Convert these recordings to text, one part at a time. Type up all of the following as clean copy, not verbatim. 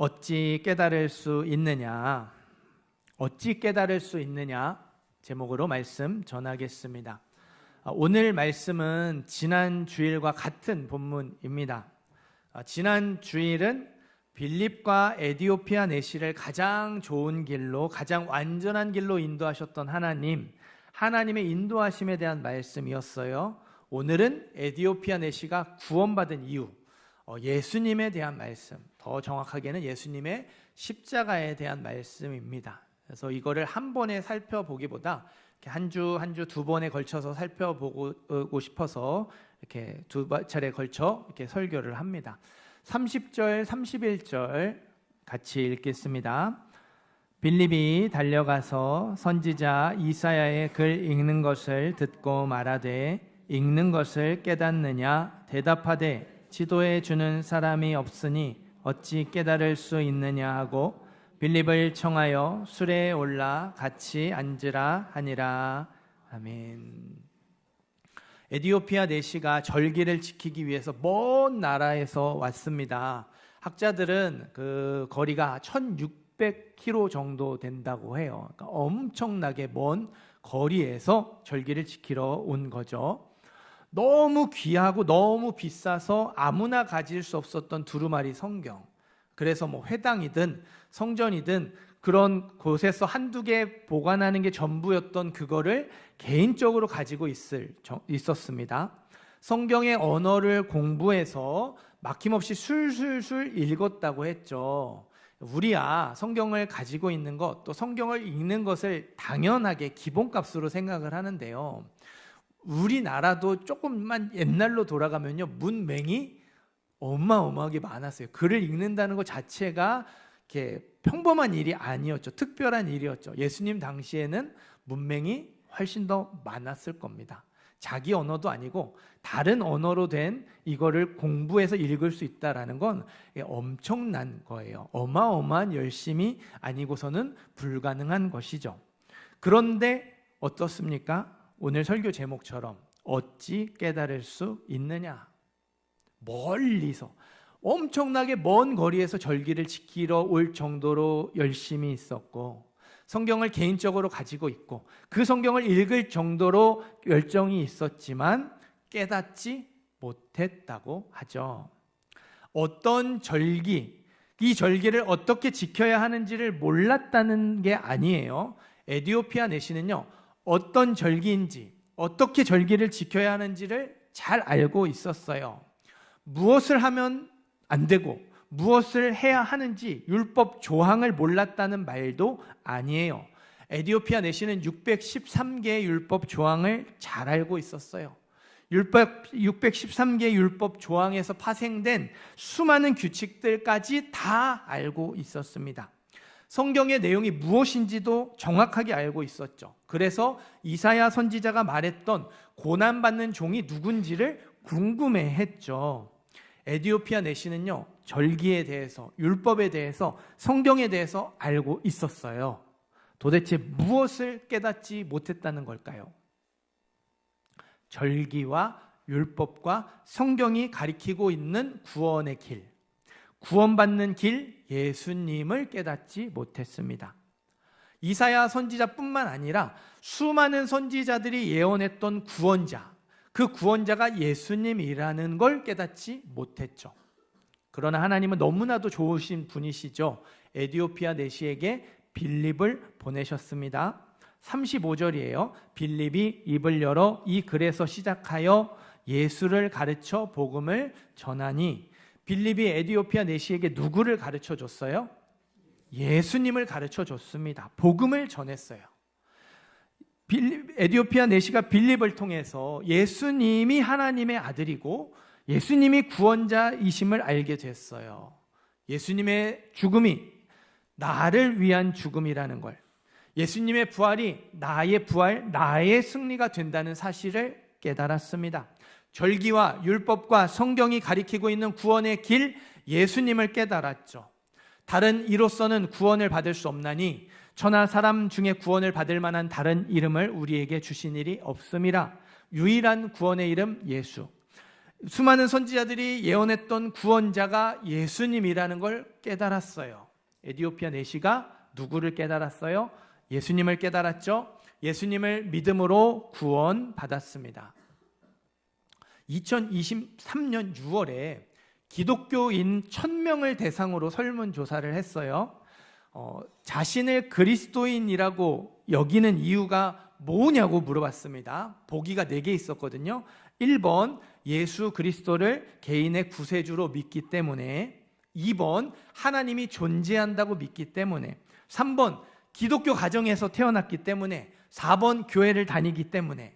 어찌 깨달을 수 있느냐? 어찌 깨달을 수 있느냐? 제목으로 말씀 전하겠습니다. 오늘 말씀은 지난 주일과 같은 본문입니다. 지난 주일은 빌립과 에디오피아 내시를 가장 좋은 길로, 가장 완전한 길로 인도하셨던 하나님의 인도하심에 대한 말씀이었어요. 오늘은 에디오피아 내시가 구원받은 이유, 예수님에 대한 말씀, 더 정확하게는 예수님의 십자가에 대한 말씀입니다. 그래서 이거를 한 번에 살펴보기보다 한 주 두 번에 걸쳐서 살펴보고 싶어서 이렇게 두 차례 걸쳐 이렇게 설교를 합니다. 30절, 31절 같이 읽겠습니다. 빌립이 달려가서 선지자 이사야의 글 읽는 것을 듣고 말하되 읽는 것을 깨닫느냐? 대답하되 지도해 주는 사람이 없으니 어찌 깨달을 수 있느냐 하고 빌립을 청하여 수레에 올라 같이 앉으라 하니라. 아멘. 에디오피아 내시가 절기를 지키기 위해서 먼 나라에서 왔습니다. 학자들은 그 거리가 1600km 정도 된다고 해요. 그러니까 엄청나게 먼 거리에서 절기를 지키러 온 거죠. 너무 귀하고 너무 비싸서 아무나 가질 수 없었던 두루마리 성경, 그래서 회당이든 성전이든 그런 곳에서 한두 개 보관하는 게 전부였던 그거를 개인적으로 가지고 있었습니다. 성경의 언어를 공부해서 막힘없이 술술술 읽었다고 했죠. 우리야 성경을 가지고 있는 것, 또 성경을 읽는 것을 당연하게 기본값으로 생각을 하는데요, 우리나라도 조금만 옛날로 돌아가면요, 문맹이 어마어마하게 많았어요. 글을 읽는다는 것 자체가 이렇게 평범한 일이 아니었죠. 특별한 일이었죠. 예수님 당시에는 문맹이 훨씬 더 많았을 겁니다. 자기 언어도 아니고 다른 언어로 된 이거를 공부해서 읽을 수 있다는 건 엄청난 거예요. 어마어마한 열심이 아니고서는 불가능한 것이죠. 그런데 어떻습니까? 오늘 설교 제목처럼 어찌 깨달을 수 있느냐? 멀리서 엄청나게 먼 거리에서 절기를 지키러 올 정도로 열심히 있었고, 성경을 개인적으로 가지고 있고 그 성경을 읽을 정도로 열정이 있었지만 깨닫지 못했다고 하죠. 어떤 절기, 이 절기를 어떻게 지켜야 하는지를 몰랐다는 게 아니에요. 에디오피아 내시는요, 어떤 절기인지, 어떻게 절기를 지켜야 하는지를 잘 알고 있었어요. 무엇을 하면 안 되고 무엇을 해야 하는지 율법 조항을 몰랐다는 말도 아니에요. 에디오피아 내시는 613개의 율법 조항을 잘 알고 있었어요. 613개의 율법 조항에서 파생된 수많은 규칙들까지 다 알고 있었습니다. 성경의 내용이 무엇인지도 정확하게 알고 있었죠. 그래서 이사야 선지자가 말했던 고난받는 종이 누군지를 궁금해했죠. 에디오피아 내시는요, 절기에 대해서, 율법에 대해서, 성경에 대해서 알고 있었어요. 도대체 무엇을 깨닫지 못했다는 걸까요? 절기와 율법과 성경이 가리키고 있는 구원의 길, 구원받는 길, 예수님을 깨닫지 못했습니다. 이사야 선지자뿐만 아니라 수많은 선지자들이 예언했던 구원자, 그 구원자가 예수님이라는 걸 깨닫지 못했죠. 그러나 하나님은 너무나도 좋으신 분이시죠. 에디오피아 내시에게 빌립을 보내셨습니다. 35절이에요. 빌립이 입을 열어 이 글에서 시작하여 예수를 가르쳐 복음을 전하니, 빌립이 에디오피아 내시에게 누구를 가르쳐 줬어요? 예수님을 가르쳐 줬습니다. 복음을 전했어요. 에디오피아 내시가 빌립을 통해서 예수님이 하나님의 아들이고 예수님이 구원자이심을 알게 됐어요. 예수님의 죽음이 나를 위한 죽음이라는 걸, 예수님의 부활이 나의 부활, 나의 승리가 된다는 사실을 깨달았습니다. 절기와 율법과 성경이 가리키고 있는 구원의 길, 예수님을 깨달았죠. 다른 이로서는 구원을 받을 수 없나니 천하 사람 중에 구원을 받을 만한 다른 이름을 우리에게 주신 일이 없음이라. 유일한 구원의 이름 예수. 수많은 선지자들이 예언했던 구원자가 예수님이라는 걸 깨달았어요. 에디오피아 내시가 누구를 깨달았어요? 예수님을 깨달았죠. 예수님을 믿음으로 구원받았습니다. 2023년 6월에 기독교인 1000명을 대상으로 설문조사를 했어요. 자신을 그리스도인이라고 여기는 이유가 뭐냐고 물어봤습니다. 보기가 4개 있었거든요. 1번, 예수 그리스도를 개인의 구세주로 믿기 때문에. 2번, 하나님이 존재한다고 믿기 때문에. 3번, 기독교 가정에서 태어났기 때문에. 4번, 교회를 다니기 때문에.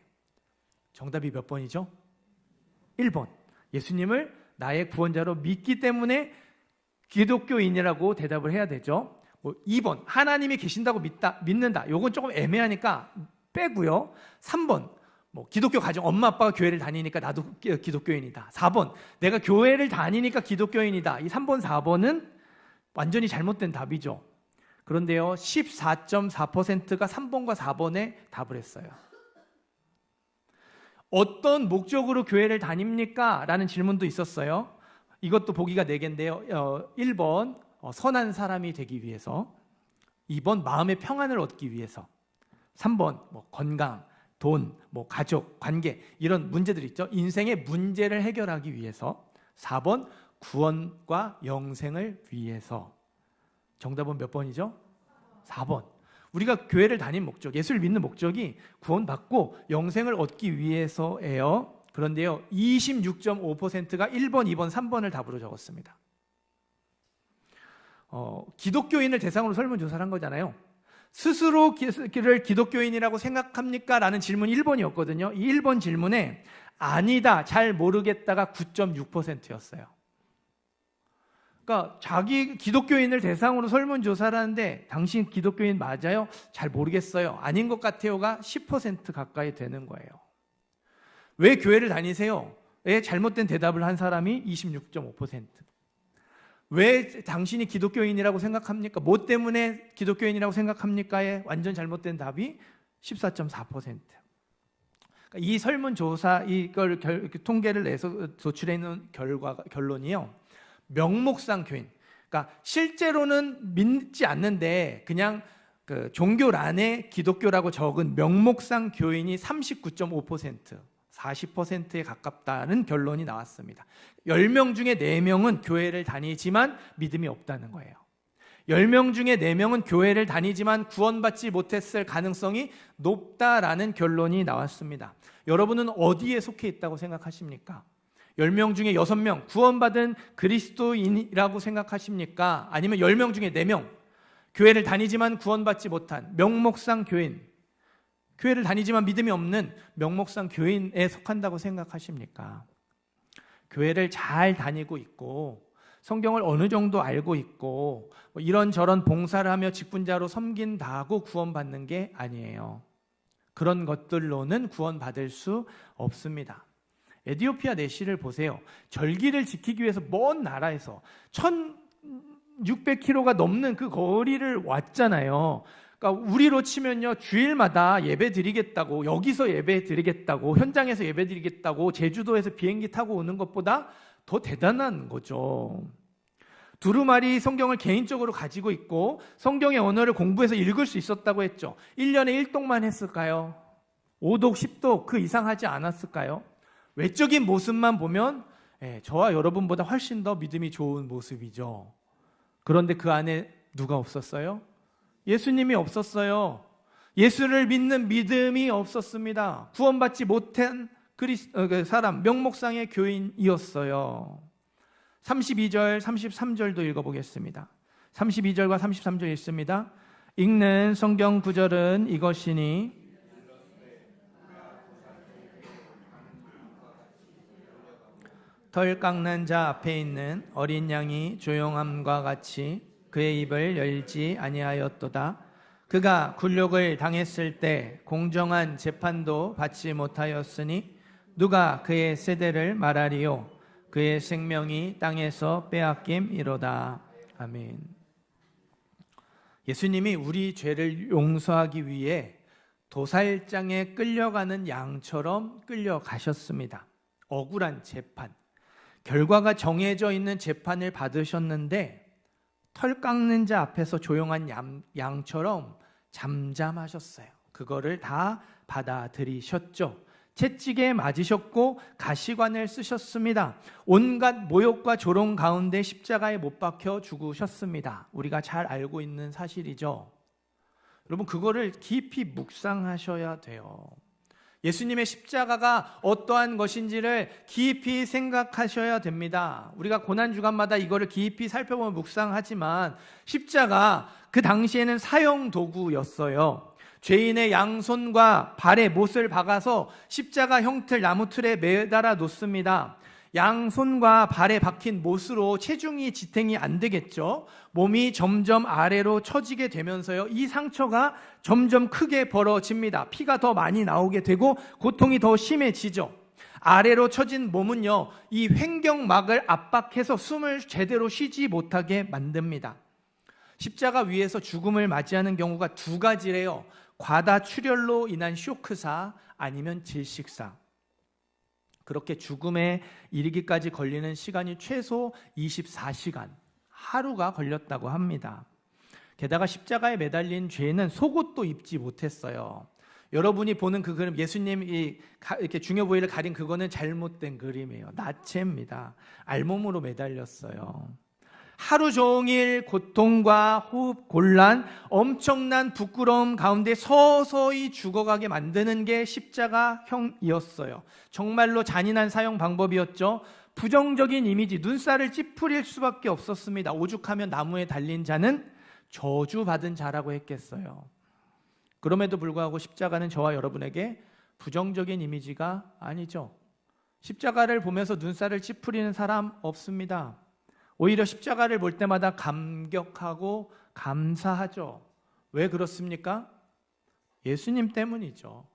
정답이 몇 번이죠? 1번, 예수님을 나의 구원자로 믿기 때문에 기독교인이라고 대답을 해야 되죠. 2번, 하나님이 계신다고 믿는다. 요건 조금 애매하니까 빼고요. 3번, 기독교 가정, 엄마 아빠가 교회를 다니니까 나도 기독교인이다. 4번, 내가 교회를 다니니까 기독교인이다. 이 3번, 4번은 완전히 잘못된 답이죠. 그런데요, 14.4%가 3번과 4번에 답을 했어요. 어떤 목적으로 교회를 다닙니까? 라는 질문도 있었어요. 이것도 보기가 4개인데요. 1번, 선한 사람이 되기 위해서. 2번, 마음의 평안을 얻기 위해서. 3번, 건강, 돈, 가족, 관계, 이런 문제들 있죠. 인생의 문제를 해결하기 위해서. 4번, 구원과 영생을 위해서. 정답은 몇 번이죠? 4번. 우리가 교회를 다닌 목적, 예수를 믿는 목적이 구원받고 영생을 얻기 위해서예요. 그런데요, 26.5%가 1번, 2번, 3번을 답으로 적었습니다. 기독교인을 대상으로 설문조사를 한 거잖아요. 스스로를 기독교인이라고 생각합니까? 라는 질문 1번이었거든요. 이 1번 질문에 아니다, 잘 모르겠다가 9.6%였어요. 그러니까 자기 기독교인을 대상으로 설문조사를 하는데 당신 기독교인 맞아요? 잘 모르겠어요. 아닌 것 같아요가 10% 가까이 되는 거예요. 왜 교회를 다니세요? 왜 잘못된 대답을 한 사람이 26.5%. 왜 당신이 기독교인이라고 생각합니까? 뭐 때문에 기독교인이라고 생각합니까?에 완전 잘못된 답이 14.4%. 그러니까 이 설문조사 이걸 통계를 내서 도출해 있는 결론이요. 명목상 교인. 그러니까 실제로는 믿지 않는데 그냥 그 종교란에 기독교라고 적은 명목상 교인이 39.5%, 40%에 가깝다는 결론이 나왔습니다. 10명 중에 4명은 교회를 다니지만 믿음이 없다는 거예요. 10명 중에 4명은 교회를 다니지만 구원받지 못했을 가능성이 높다라는 결론이 나왔습니다. 여러분은 어디에 속해 있다고 생각하십니까? 10명 중에 6명 구원받은 그리스도인이라고 생각하십니까? 아니면 10명 중에 4명 교회를 다니지만 구원받지 못한 명목상 교인, 교회를 다니지만 믿음이 없는 명목상 교인에 속한다고 생각하십니까? 교회를 잘 다니고 있고 성경을 어느 정도 알고 있고 이런저런 봉사를 하며 직분자로 섬긴다고 구원받는 게 아니에요. 그런 것들로는 구원받을 수 없습니다. 에디오피아 내시를 보세요. 절기를 지키기 위해서 먼 나라에서 1600km가 넘는 그 거리를 왔잖아요. 그러니까 우리로 치면요, 주일마다 예배 드리겠다고, 여기서 예배 드리겠다고, 현장에서 예배 드리겠다고 제주도에서 비행기 타고 오는 것보다 더 대단한 거죠. 두루마리 성경을 개인적으로 가지고 있고 성경의 언어를 공부해서 읽을 수 있었다고 했죠. 1년에 1독만 했을까요? 5독, 10독 그 이상 하지 않았을까요? 외적인 모습만 보면 저와 여러분보다 훨씬 더 믿음이 좋은 모습이죠. 그런데 그 안에 누가 없었어요? 예수님이 없었어요. 예수를 믿는 믿음이 없었습니다. 구원받지 못한 사람, 명목상의 교인이었어요. 32절, 33절도 읽어보겠습니다. 32절과 33절 읽습니다. 읽는 성경 구절은 이것이니 털 깎는 자 앞에 있는 어린 양이 조용함과 같이 그의 입을 열지 아니하였도다. 그가 굴욕을 당했을 때 공정한 재판도 받지 못하였으니 누가 그의 세대를 말하리요? 그의 생명이 땅에서 빼앗김이로다. 아멘. 예수님이 우리 죄를 용서하기 위해 도살장에 끌려가는 양처럼 끌려가셨습니다. 억울한 재판, 결과가 정해져 있는 재판을 받으셨는데 털 깎는 자 앞에서 조용한 양처럼 잠잠하셨어요. 그거를 다 받아들이셨죠. 채찍에 맞으셨고 가시관을 쓰셨습니다. 온갖 모욕과 조롱 가운데 십자가에 못 박혀 죽으셨습니다. 우리가 잘 알고 있는 사실이죠. 여러분, 그거를 깊이 묵상하셔야 돼요. 예수님의 십자가가 어떠한 것인지를 깊이 생각하셔야 됩니다. 우리가 고난주간마다 이거를 깊이 살펴보며 묵상하지만 십자가 그 당시에는 사형도구였어요. 죄인의 양손과 발에 못을 박아서 십자가 형틀 나무 틀에 매달아 놓습니다. 양손과 발에 박힌 못으로 체중이 지탱이 안 되겠죠. 몸이 점점 아래로 처지게 되면서요, 이 상처가 점점 크게 벌어집니다. 피가 더 많이 나오게 되고 고통이 더 심해지죠. 아래로 처진 몸은요, 이 횡격막을 압박해서 숨을 제대로 쉬지 못하게 만듭니다. 십자가 위에서 죽음을 맞이하는 경우가 두 가지래요. 과다출혈로 인한 쇼크사, 아니면 질식사. 그렇게 죽음에 이르기까지 걸리는 시간이 최소 24시간, 하루가 걸렸다고 합니다. 게다가 십자가에 매달린 죄는 속옷도 입지 못했어요. 여러분이 보는 그 그림, 예수님이 이렇게 중요부위를 가린 그거는 잘못된 그림이에요. 나체입니다. 알몸으로 매달렸어요. 하루 종일 고통과 호흡 곤란, 엄청난 부끄러움 가운데 서서히 죽어가게 만드는 게 십자가형이었어요. 정말로 잔인한 사형 방법이었죠. 부정적인 이미지, 눈살을 찌푸릴 수밖에 없었습니다. 오죽하면 나무에 달린 자는 저주받은 자라고 했겠어요. 그럼에도 불구하고 십자가는 저와 여러분에게 부정적인 이미지가 아니죠. 십자가를 보면서 눈살을 찌푸리는 사람 없습니다. 오히려 십자가를 볼 때마다 감격하고 감사하죠. 왜 그렇습니까? 예수님 때문이죠.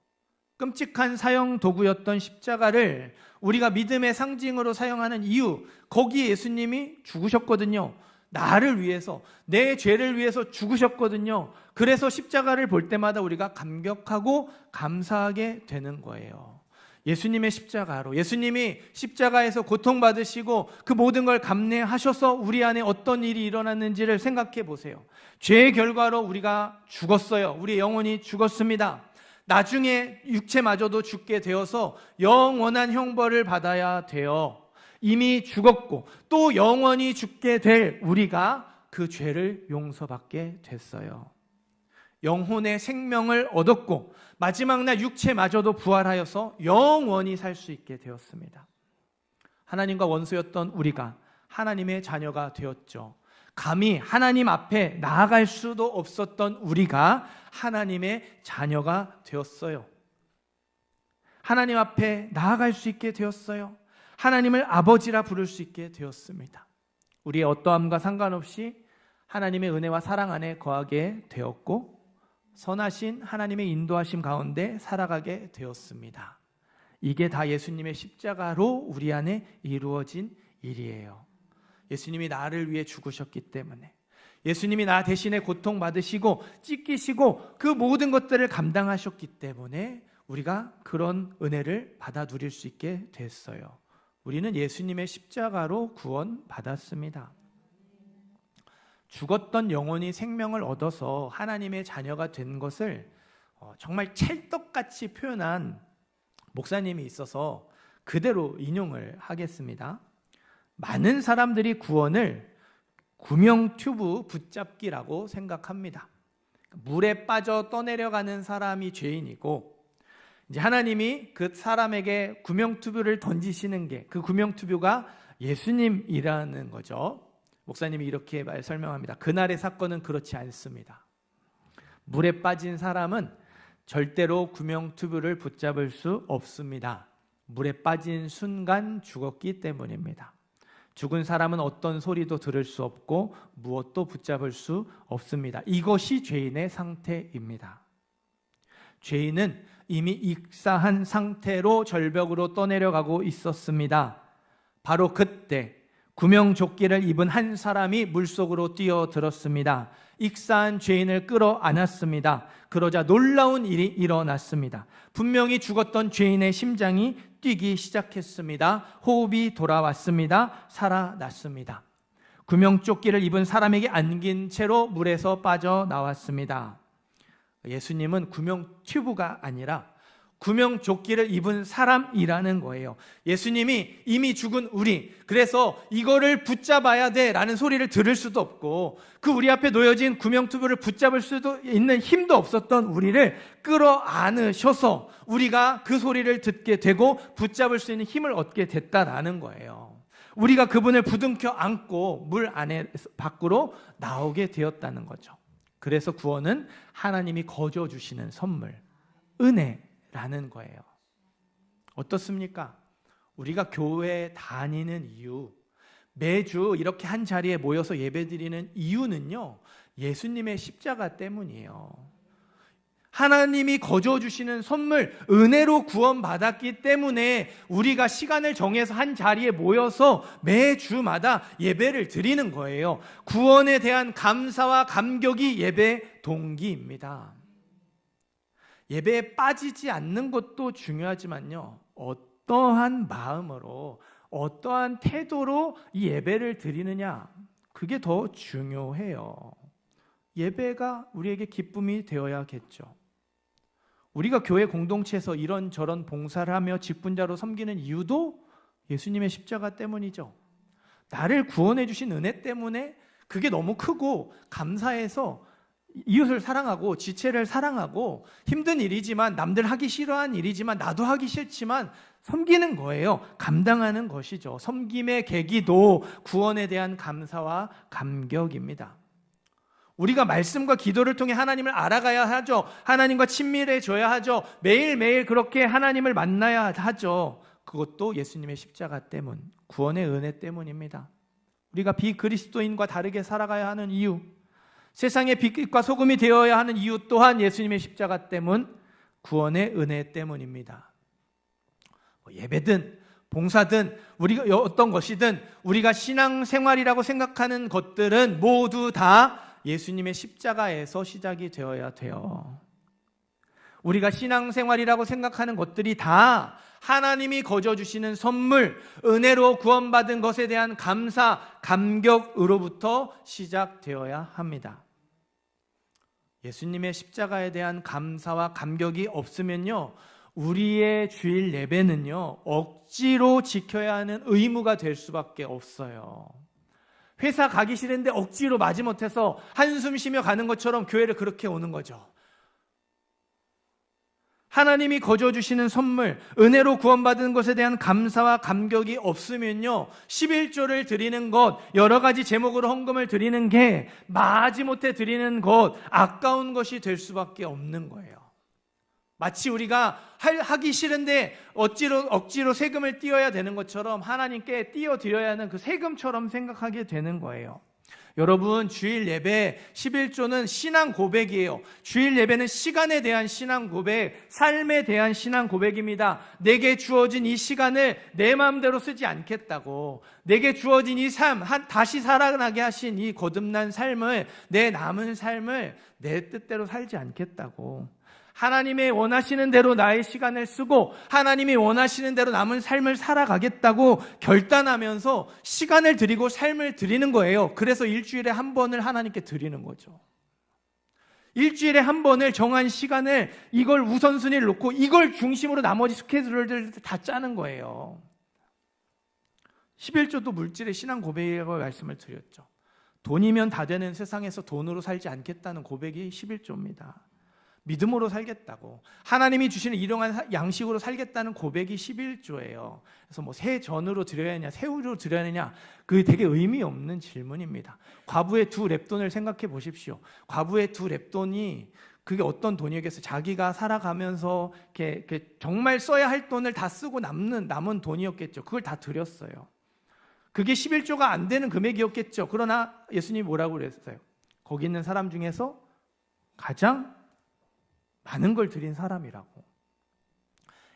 끔찍한 사형 도구였던 십자가를 우리가 믿음의 상징으로 사용하는 이유, 거기에 예수님이 죽으셨거든요. 나를 위해서, 내 죄를 위해서 죽으셨거든요. 그래서 십자가를 볼 때마다 우리가 감격하고 감사하게 되는 거예요. 예수님의 십자가로, 예수님이 십자가에서 고통받으시고 그 모든 걸 감내하셔서 우리 안에 어떤 일이 일어났는지를 생각해 보세요. 죄의 결과로 우리가 죽었어요. 우리의 영혼이 죽었습니다. 나중에 육체마저도 죽게 되어서 영원한 형벌을 받아야 돼요. 이미 죽었고 또 영원히 죽게 될 우리가 그 죄를 용서받게 됐어요. 영혼의 생명을 얻었고 마지막 날 육체마저도 부활하여서 영원히 살 수 있게 되었습니다. 하나님과 원수였던 우리가 하나님의 자녀가 되었죠. 감히 하나님 앞에 나아갈 수도 없었던 우리가 하나님의 자녀가 되었어요. 하나님 앞에 나아갈 수 있게 되었어요. 하나님을 아버지라 부를 수 있게 되었습니다. 우리의 어떠함과 상관없이 하나님의 은혜와 사랑 안에 거하게 되었고 선하신 하나님의 인도하심 가운데 살아가게 되었습니다. 이게 다 예수님의 십자가로 우리 안에 이루어진 일이에요. 예수님이 나를 위해 죽으셨기 때문에, 예수님이 나 대신에 고통받으시고 찢기시고 그 모든 것들을 감당하셨기 때문에 우리가 그런 은혜를 받아 누릴 수 있게 됐어요. 우리는 예수님의 십자가로 구원받았습니다. 죽었던 영혼이 생명을 얻어서 하나님의 자녀가 된 것을 정말 찰떡같이 표현한 목사님이 있어서 그대로 인용을 하겠습니다. 많은 사람들이 구원을 구명튜브 붙잡기라고 생각합니다. 물에 빠져 떠내려가는 사람이 죄인이고, 이제 하나님이 그 사람에게 구명튜브를 던지시는 게, 그 구명튜브가 예수님이라는 거죠. 목사님이 이렇게 설명합니다. 그날의 사건은 그렇지 않습니다. 물에 빠진 사람은 절대로 구명튜브를 붙잡을 수 없습니다. 물에 빠진 순간 죽었기 때문입니다. 죽은 사람은 어떤 소리도 들을 수 없고 무엇도 붙잡을 수 없습니다. 이것이 죄인의 상태입니다. 죄인은 이미 익사한 상태로 절벽으로 떠내려가고 있었습니다. 바로 그때 구명조끼를 입은 한 사람이 물속으로 뛰어들었습니다. 익사한 죄인을 끌어안았습니다. 그러자 놀라운 일이 일어났습니다. 분명히 죽었던 죄인의 심장이 뛰기 시작했습니다. 호흡이 돌아왔습니다. 살아났습니다. 구명조끼를 입은 사람에게 안긴 채로 물에서 빠져나왔습니다. 예수님은 구명튜브가 아니라 구명조끼를 입은 사람이라는 거예요. 예수님이 이미 죽은 우리, 그래서 이거를 붙잡아야 돼라는 소리를 들을 수도 없고 그 우리 앞에 놓여진 구명튜브를 붙잡을 수도 있는 힘도 없었던 우리를 끌어안으셔서 우리가 그 소리를 듣게 되고 붙잡을 수 있는 힘을 얻게 됐다라는 거예요. 우리가 그분을 부둥켜 안고 물 안에 밖으로 나오게 되었다는 거죠. 그래서 구원은 하나님이 거저 주시는 선물, 은혜라는 거예요. 어떻습니까? 우리가 교회에 다니는 이유, 매주 이렇게 한 자리에 모여서 예배드리는 이유는요, 예수님의 십자가 때문이에요. 하나님이 거저 주시는 선물, 은혜로 구원받았기 때문에 우리가 시간을 정해서 한 자리에 모여서 매주마다 예배를 드리는 거예요. 구원에 대한 감사와 감격이 예배 동기입니다. 예배에 빠지지 않는 것도 중요하지만요, 어떠한 마음으로, 어떠한 태도로 이 예배를 드리느냐, 그게 더 중요해요. 예배가 우리에게 기쁨이 되어야겠죠. 우리가 교회 공동체에서 이런저런 봉사를 하며 직분자로 섬기는 이유도 예수님의 십자가 때문이죠. 나를 구원해 주신 은혜 때문에 그게 너무 크고 감사해서 이웃을 사랑하고 지체를 사랑하고 힘든 일이지만, 남들 하기 싫어하는 일이지만 나도 하기 싫지만 섬기는 거예요. 감당하는 것이죠. 섬김의 계기도 구원에 대한 감사와 감격입니다. 우리가 말씀과 기도를 통해 하나님을 알아가야 하죠. 하나님과 친밀해져야 하죠. 매일매일 그렇게 하나님을 만나야 하죠. 그것도 예수님의 십자가 때문, 구원의 은혜 때문입니다. 우리가 비그리스도인과 다르게 살아가야 하는 이유, 세상의 빛과 소금이 되어야 하는 이유 또한 예수님의 십자가 때문, 구원의 은혜 때문입니다. 예배든 봉사든 우리가 어떤 것이든 우리가 신앙생활이라고 생각하는 것들은 모두 다 예수님의 십자가에서 시작이 되어야 돼요. 우리가 신앙생활이라고 생각하는 것들이 다 하나님이 거저 주시는 선물, 은혜로 구원받은 것에 대한 감사, 감격으로부터 시작되어야 합니다. 예수님의 십자가에 대한 감사와 감격이 없으면요, 우리의 주일 예배는요, 억지로 지켜야 하는 의무가 될 수밖에 없어요. 회사 가기 싫은데 억지로 마지못해서 한숨 쉬며 가는 것처럼 교회를 그렇게 오는 거죠. 하나님이 거저 주시는 선물, 은혜로 구원받은 것에 대한 감사와 감격이 없으면요, 11조를 드리는 것, 여러 가지 제목으로 헌금을 드리는 게 마지못해 드리는 것, 아까운 것이 될 수밖에 없는 거예요. 마치 우리가 하기 싫은데 억지로 세금을 띄어야 되는 것처럼 하나님께 띄어드려야 하는 그 세금처럼 생각하게 되는 거예요. 여러분, 주일 예배 11조는 신앙 고백이에요. 주일 예배는 시간에 대한 신앙 고백, 삶에 대한 신앙 고백입니다. 내게 주어진 이 시간을 내 마음대로 쓰지 않겠다고, 내게 주어진 이 삶, 다시 살아나게 하신 이 거듭난 삶을, 내 남은 삶을 내 뜻대로 살지 않겠다고, 하나님의 원하시는 대로 나의 시간을 쓰고 하나님이 원하시는 대로 남은 삶을 살아가겠다고 결단하면서 시간을 드리고 삶을 드리는 거예요. 그래서 일주일에 한 번을 하나님께 드리는 거죠. 일주일에 한 번을 정한 시간을, 이걸 우선순위를 놓고 이걸 중심으로 나머지 스케줄을 다 짜는 거예요. 11조도 물질의 신앙 고백이라고 말씀을 드렸죠. 돈이면 다 되는 세상에서 돈으로 살지 않겠다는 고백이 11조입니다. 믿음으로 살겠다고, 하나님이 주시는 일용한 양식으로 살겠다는 고백이 11조예요. 그래서 뭐 새 전으로 드려야 하냐, 새우로 드려야 하냐, 그게 되게 의미 없는 질문입니다. 과부의 2렙돈을 생각해 보십시오. 과부의 2렙돈이 그게 어떤 돈이겠어요? 자기가 살아가면서 이렇게 정말 써야 할 돈을 다 쓰고 남은 돈이었겠죠. 그걸 다 드렸어요. 그게 11조가 안 되는 금액이었겠죠. 그러나 예수님이 뭐라고 그랬어요? 거기 있는 사람 중에서 가장 많은 걸 드린 사람이라고.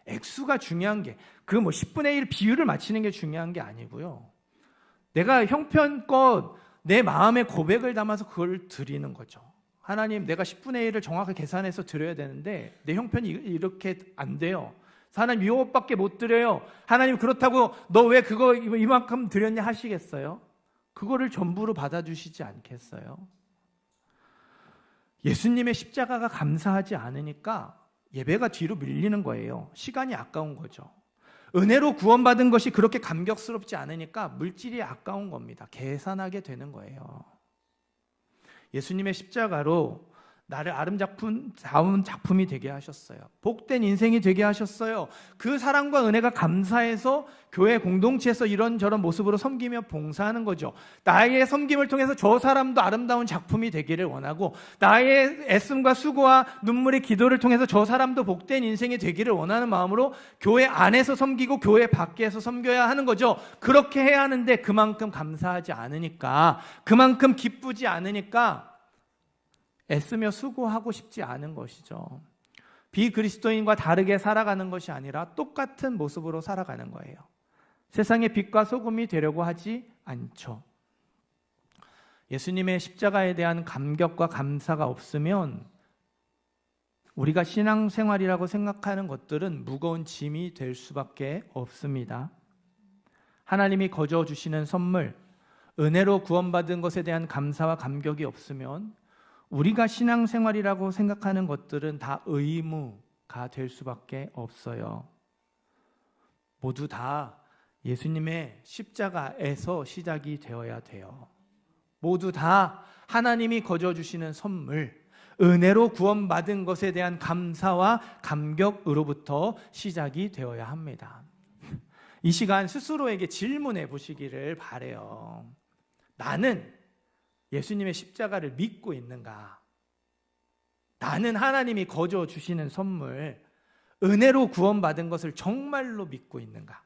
액수가 중요한 게, 그 10분의 1 비율을 맞추는 게 중요한 게 아니고요. 내가 형편껏 내 마음의 고백을 담아서 그걸 드리는 거죠. 하나님, 내가 10분의 1을 정확하게 계산해서 드려야 되는데 내 형편이 이렇게 안 돼요. 하나님, 이것밖에 못 드려요. 하나님, 그렇다고 너 왜 그거 이만큼 드렸냐 하시겠어요? 그거를 전부로 받아주시지 않겠어요? 예수님의 십자가가 감사하지 않으니까 예배가 뒤로 밀리는 거예요. 시간이 아까운 거죠. 은혜로 구원받은 것이 그렇게 감격스럽지 않으니까 물질이 아까운 겁니다. 계산하게 되는 거예요. 예수님의 십자가로 나를 아름다운 작품이 되게 하셨어요. 복된 인생이 되게 하셨어요. 그 사랑과 은혜가 감사해서 교회 공동체에서 이런저런 모습으로 섬기며 봉사하는 거죠. 나의 섬김을 통해서 저 사람도 아름다운 작품이 되기를 원하고, 나의 애씀과 수고와 눈물의 기도를 통해서 저 사람도 복된 인생이 되기를 원하는 마음으로 교회 안에서 섬기고 교회 밖에서 섬겨야 하는 거죠. 그렇게 해야 하는데 그만큼 감사하지 않으니까, 그만큼 기쁘지 않으니까 애쓰며 수고하고 싶지 않은 것이죠. 비그리스도인과 다르게 살아가는 것이 아니라 똑같은 모습으로 살아가는 거예요. 세상의 빛과 소금이 되려고 하지 않죠. 예수님의 십자가에 대한 감격과 감사가 없으면 우리가 신앙생활이라고 생각하는 것들은 무거운 짐이 될 수밖에 없습니다. 하나님이 거저 주시는 선물, 은혜로 구원받은 것에 대한 감사와 감격이 없으면 우리가 신앙생활이라고 생각하는 것들은 다 의무가 될 수밖에 없어요. 모두 다 예수님의 십자가에서 시작이 되어야 돼요. 모두 다 하나님이 거저 주시는 선물, 은혜로 구원받은 것에 대한 감사와 감격으로부터 시작이 되어야 합니다. 이 시간 스스로에게 질문해 보시기를 바라요. 나는 예수님의 십자가를 믿고 있는가? 나는 하나님이 거저 주시는 선물, 은혜로 구원받은 것을 정말로 믿고 있는가?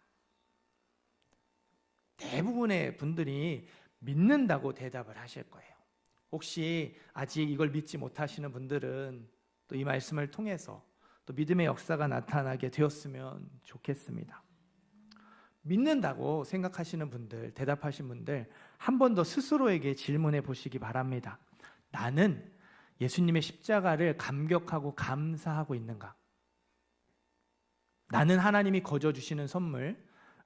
대부분의 분들이 믿는다고 대답을 하실 거예요. 혹시 아직 이걸 믿지 못하시는 분들은 또 이 말씀을 통해서 또 믿음의 역사가 나타나게 되었으면 좋겠습니다. 믿는다고 생각하시는 분들, 대답하신 분들, 한 번 더 스스로에게 질문해 보시기 바랍니다. 나는 예수님의 십자가를 감격하고 감사하고 있는가? 나는 하나님이 거저 주시는 선물,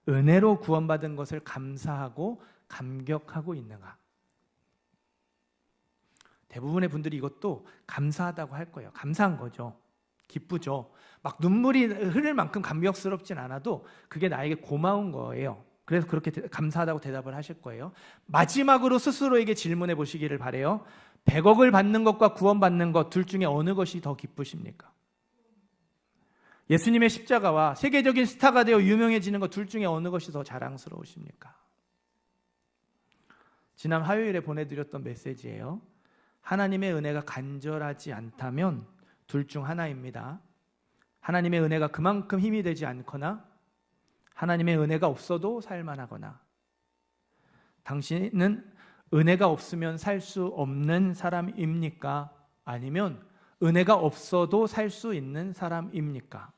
은혜로 구원받은 것을 감사하고 감격하고 있는가? 대부분의 분들이 이것도 감사하다고 할 거예요. 감사한 거죠. 기쁘죠. 막 눈물이 흐를 만큼 감격스럽진 않아도 그게 나에게 고마운 거예요. 그래서 그렇게 감사하다고 대답을 하실 거예요. 마지막으로 스스로에게 질문해 보시기를 바라요. 100억을 받는 것과 구원받는 것 둘 중에 어느 것이 더 기쁘십니까? 예수님의 십자가와 세계적인 스타가 되어 유명해지는 것 둘 중에 어느 것이 더 자랑스러우십니까? 지난 화요일에 보내드렸던 메시지예요. 하나님의 은혜가 간절하지 않다면 둘 중 하나입니다. 하나님의 은혜가 그만큼 힘이 되지 않거나 하나님의 은혜가 없어도 살만하거나, 당신은 은혜가 없으면 살 수 없는 사람입니까? 아니면 은혜가 없어도 살 수 있는 사람입니까?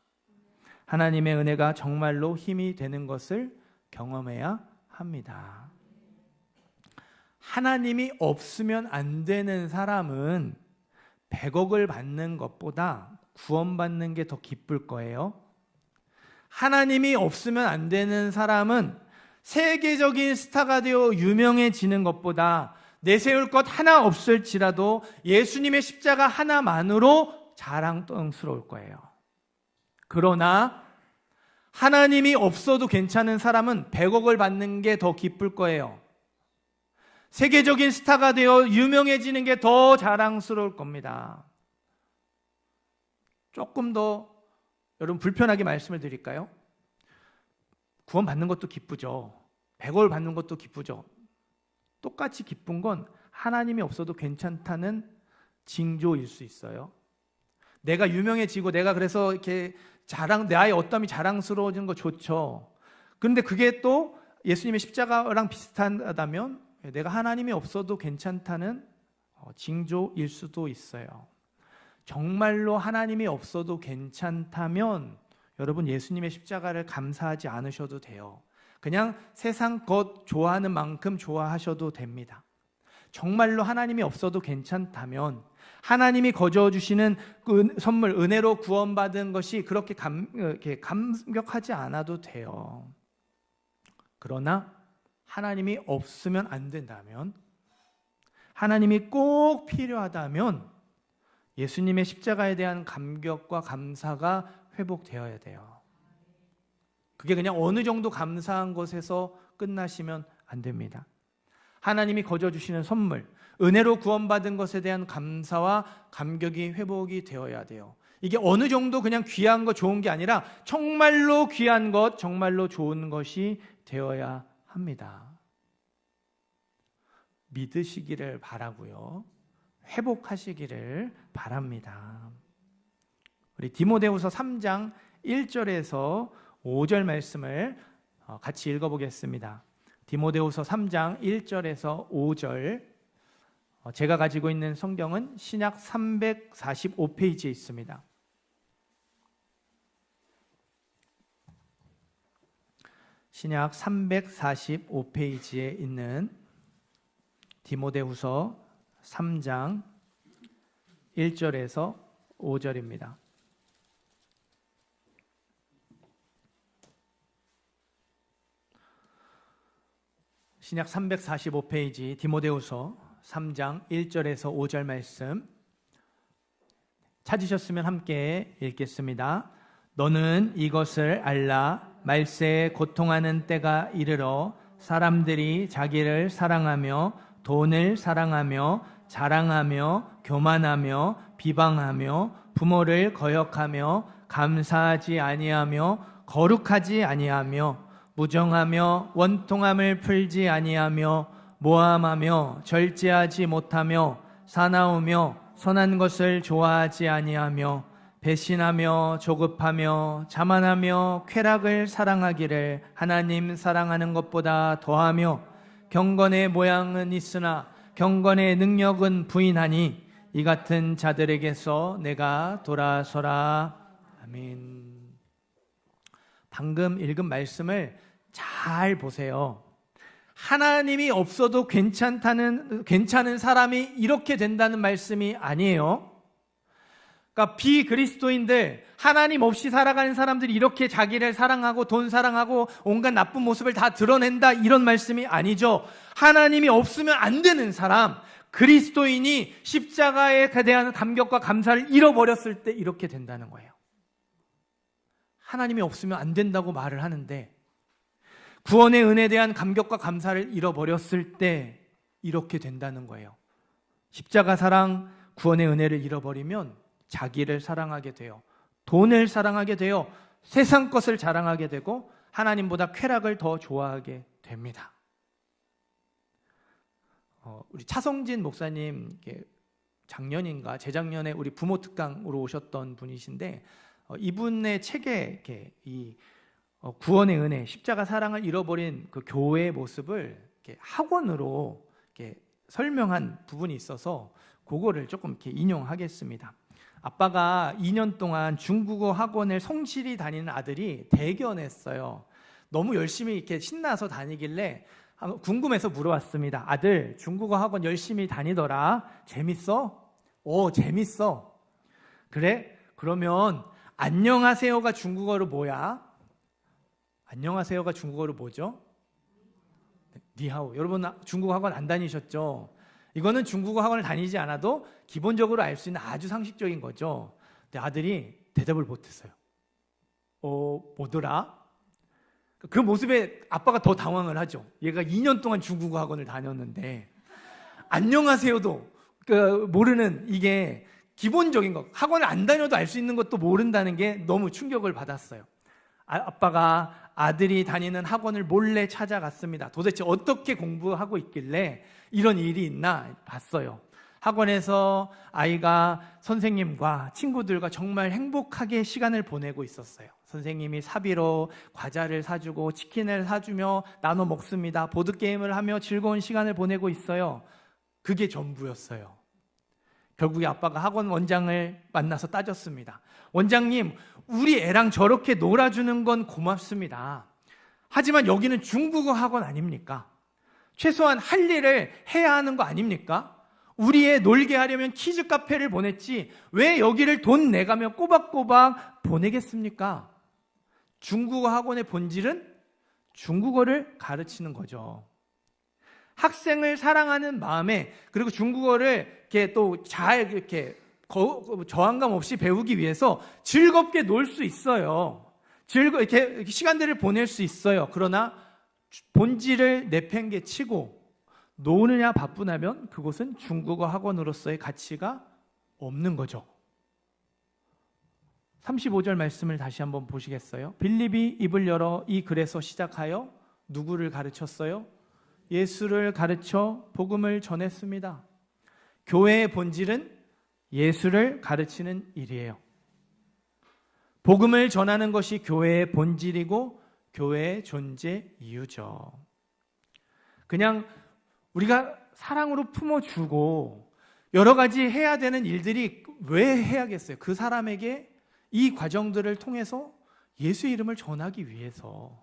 하나님의 은혜가 정말로 힘이 되는 것을 경험해야 합니다. 하나님이 없으면 안 되는 사람은 100억을 받는 것보다 구원받는 게 더 기쁠 거예요. 하나님이 없으면 안 되는 사람은 세계적인 스타가 되어 유명해지는 것보다 내세울 것 하나 없을지라도 예수님의 십자가 하나만으로 자랑스러울 거예요. 그러나 하나님이 없어도 괜찮은 사람은 100억을 받는 게 더 기쁠 거예요. 세계적인 스타가 되어 유명해지는 게 더 자랑스러울 겁니다. 조금 더 여러분 불편하게 말씀을 드릴까요? 구원받는 것도 기쁘죠. 100억을 받는 것도 기쁘죠. 똑같이 기쁜 건 하나님이 없어도 괜찮다는 징조일 수 있어요. 내가 유명해지고 내가 그래서 이렇게 나의 어떠함이 자랑스러워지는 거 좋죠. 그런데 그게 또 예수님의 십자가랑 비슷하다면 내가 하나님이 없어도 괜찮다는 징조일 수도 있어요. 정말로 하나님이 없어도 괜찮다면 여러분 예수님의 십자가를 감사하지 않으셔도 돼요. 그냥 세상 것 좋아하는 만큼 좋아하셔도 됩니다. 정말로 하나님이 없어도 괜찮다면 하나님이 거저 주시는 그 선물, 은혜로 구원받은 것이 그렇게 감격하지 않아도 돼요. 그러나 하나님이 없으면 안 된다면, 하나님이 꼭 필요하다면 예수님의 십자가에 대한 감격과 감사가 회복되어야 돼요. 그게 그냥 어느 정도 감사한 것에서 끝나시면 안 됩니다. 하나님이 거저 주시는 선물, 은혜로 구원받은 것에 대한 감사와 감격이 회복이 되어야 돼요. 이게 어느 정도 그냥 귀한 것, 좋은 게 아니라 정말로 귀한 것, 정말로 좋은 것이 되어야 합니다. 믿으시기를 바라고요. 회복하시기를 바랍니다. 우리 디모데후서 3장 1절에서 5절 말씀을 같이 읽어보겠습니다. 디모데후서 3장 1절에서 5절, 제가 가지고 있는 성경은 신약 345페이지에 있습니다. 신약 345페이지에 있는 디모데후서 3장 1절에서 5절입니다. 신약 345페이지 디모데후서 3장 1절에서 5절 말씀 찾으셨으면 함께 읽겠습니다. 너는 이것을 알라. 말세에 고통하는 때가 이르러 사람들이 자기를 사랑하며 돈을 사랑하며 자랑하며 교만하며 비방하며 부모를 거역하며 감사하지 아니하며 거룩하지 아니하며 무정하며 원통함을 풀지 아니하며 모함하며 절제하지 못하며 사나우며 선한 것을 좋아하지 아니하며 배신하며 조급하며 자만하며 쾌락을 사랑하기를 하나님 사랑하는 것보다 더하며 경건의 모양은 있으나 경건의 능력은 부인하니 이 같은 자들에게서 내가 돌아서라. 아멘. 방금 읽은 말씀을 잘 보세요. 하나님이 없어도 괜찮은 사람이 이렇게 된다는 말씀이 아니에요. 그러니까 비그리스도인들, 하나님 없이 살아가는 사람들이 이렇게 자기를 사랑하고 돈 사랑하고 온갖 나쁜 모습을 다 드러낸다, 이런 말씀이 아니죠. 하나님이 없으면 안 되는 사람, 그리스도인이 십자가에 대한 감격과 감사를 잃어버렸을 때 이렇게 된다는 거예요. 하나님이 없으면 안 된다고 말을 하는데 구원의 은혜에 대한 감격과 감사를 잃어버렸을 때 이렇게 된다는 거예요. 십자가 사랑, 구원의 은혜를 잃어버리면 자기를 사랑하게 돼요. 돈을 사랑하게 돼요. 세상 것을 자랑하게 되고 하나님보다 쾌락을 더 좋아하게 됩니다. 우리 차성진 목사님, 작년인가 재작년에 우리 부모 특강으로 오셨던 분이신데 이분의 책에 이 구원의 은혜, 십자가 사랑을 잃어버린 그 교회의 모습을 학원으로 설명한 부분이 있어서 그거를 조금 인용하겠습니다. 아빠가 2년 동안 중국어 학원을 성실히 다니는 아들이 대견했어요. 너무 열심히 이렇게 신나서 다니길래 궁금해서 물어봤습니다. 아들, 중국어 학원 열심히 다니더라. 재밌어? 재밌어. 그래? 그러면 안녕하세요가 중국어로 뭐야? 안녕하세요가 중국어로 뭐죠? 니하오. 여러분 중국어 학원 안 다니셨죠? 이거는 중국어 학원을 다니지 않아도 기본적으로 알 수 있는 아주 상식적인 거죠. 근데 아들이 대답을 못했어요. 뭐더라? 그 모습에 아빠가 더 당황을 하죠. 얘가 2년 동안 중국어 학원을 다녔는데 안녕하세요도 모르는, 이게 기본적인 것, 학원을 안 다녀도 알 수 있는 것도 모른다는 게 너무 충격을 받았어요. 아빠가 아들이 다니는 학원을 몰래 찾아갔습니다. 도대체 어떻게 공부하고 있길래 이런 일이 있나 봤어요. 학원에서 아이가 선생님과 친구들과 정말 행복하게 시간을 보내고 있었어요. 선생님이 사비로 과자를 사주고 치킨을 사주며 나눠 먹습니다. 보드게임을 하며 즐거운 시간을 보내고 있어요. 그게 전부였어요. 결국에 아빠가 학원 원장을 만나서 따졌습니다. 원장님, 우리 애랑 저렇게 놀아주는 건 고맙습니다. 하지만 여기는 중국어 학원 아닙니까? 최소한 할 일을 해야 하는 거 아닙니까? 우리 애 놀게 하려면 키즈 카페를 보냈지 왜 여기를 돈 내가며 꼬박꼬박 보내겠습니까? 중국어 학원의 본질은 중국어를 가르치는 거죠. 학생을 사랑하는 마음에, 그리고 중국어를 이렇게 또 잘 이렇게 저항감 없이 배우기 위해서 즐겁게 놀 수 있어요. 이렇게 시간들을 보낼 수 있어요. 그러나 본질을 내팽개치고 노느냐 바쁘냐면 그곳은 중국어 학원으로서의 가치가 없는 거죠. 35절 말씀을 다시 한번 보시겠어요? 빌립이 입을 열어 이 글에서 시작하여 누구를 가르쳤어요? 예수를 가르쳐 복음을 전했습니다. 교회의 본질은 예수를 가르치는 일이에요. 복음을 전하는 것이 교회의 본질이고 교회의 존재 이유죠. 그냥 우리가 사랑으로 품어주고 여러 가지 해야 되는 일들이 왜 해야겠어요? 그 사람에게 이 과정들을 통해서 예수의 이름을 전하기 위해서,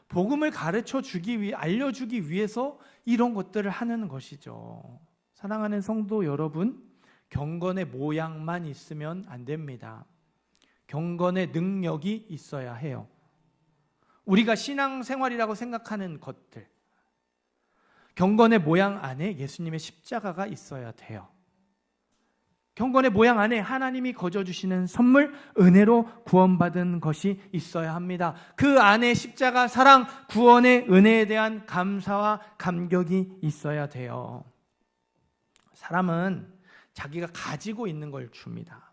복음을 가르쳐 주기 위해, 알려주기 위해서 이런 것들을 하는 것이죠. 사랑하는 성도 여러분, 경건의 모양만 있으면 안 됩니다. 경건의 능력이 있어야 해요. 우리가 신앙생활이라고 생각하는 것들, 경건의 모양 안에 예수님의 십자가가 있어야 돼요. 경건의 모양 안에 하나님이 거저주시는 선물, 은혜로 구원받은 것이 있어야 합니다. 그 안에 십자가, 사랑, 구원의 은혜에 대한 감사와 감격이 있어야 돼요. 사람은 자기가 가지고 있는 걸 줍니다.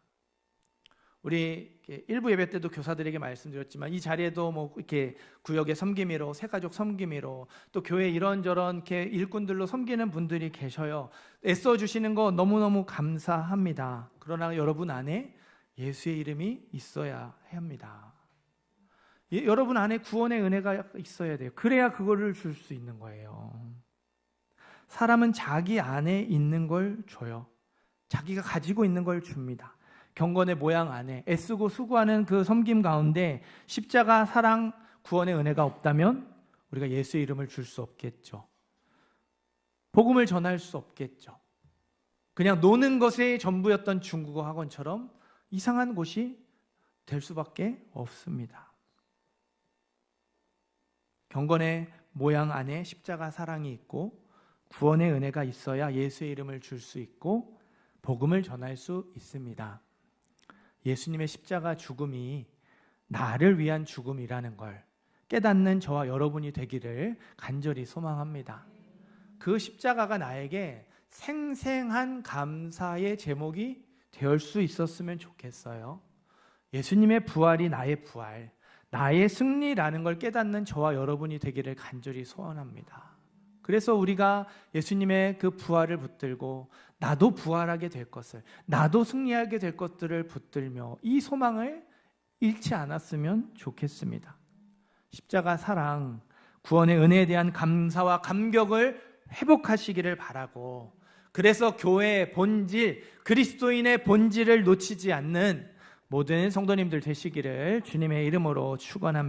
우리 일부 예배 때도 교사들에게 말씀드렸지만 이 자리에도 뭐 이렇게 구역의 섬김이로, 새가족 섬김이로, 또 교회 이런저런 이렇게 일꾼들로 섬기는 분들이 계셔요. 애써 주시는 거 너무너무 감사합니다. 그러나 여러분 안에 예수의 이름이 있어야 합니다. 여러분 안에 구원의 은혜가 있어야 돼요. 그래야 그거를 줄 수 있는 거예요. 사람은 자기 안에 있는 걸 줘요. 자기가 가지고 있는 걸 줍니다. 경건의 모양 안에 애쓰고 수고하는 그 섬김 가운데 십자가, 사랑, 구원의 은혜가 없다면 우리가 예수의 이름을 줄 수 없겠죠. 복음을 전할 수 없겠죠. 그냥 노는 것이 전부였던 중국어 학원처럼 이상한 곳이 될 수밖에 없습니다. 경건의 모양 안에 십자가, 사랑이 있고 구원의 은혜가 있어야 예수의 이름을 줄 수 있고 복음을 전할 수 있습니다. 예수님의 십자가 죽음이 나를 위한 죽음이라는 걸 깨닫는 저와 여러분이 되기를 간절히 소망합니다. 그 십자가가 나에게 생생한 감사의 제목이 될 수 있었으면 좋겠어요. 예수님의 부활이 나의 부활, 나의 승리라는 걸 깨닫는 저와 여러분이 되기를 간절히 소원합니다. 그래서 우리가 예수님의 그 부활을 붙들고 나도 부활하게 될 것을, 나도 승리하게 될 것들을 붙들며 이 소망을 잃지 않았으면 좋겠습니다. 십자가, 사랑, 구원의 은혜에 대한 감사와 감격을 회복하시기를 바라고, 그래서 교회의 본질, 그리스도인의 본질을 놓치지 않는 모든 성도님들 되시기를 주님의 이름으로 축원합니다.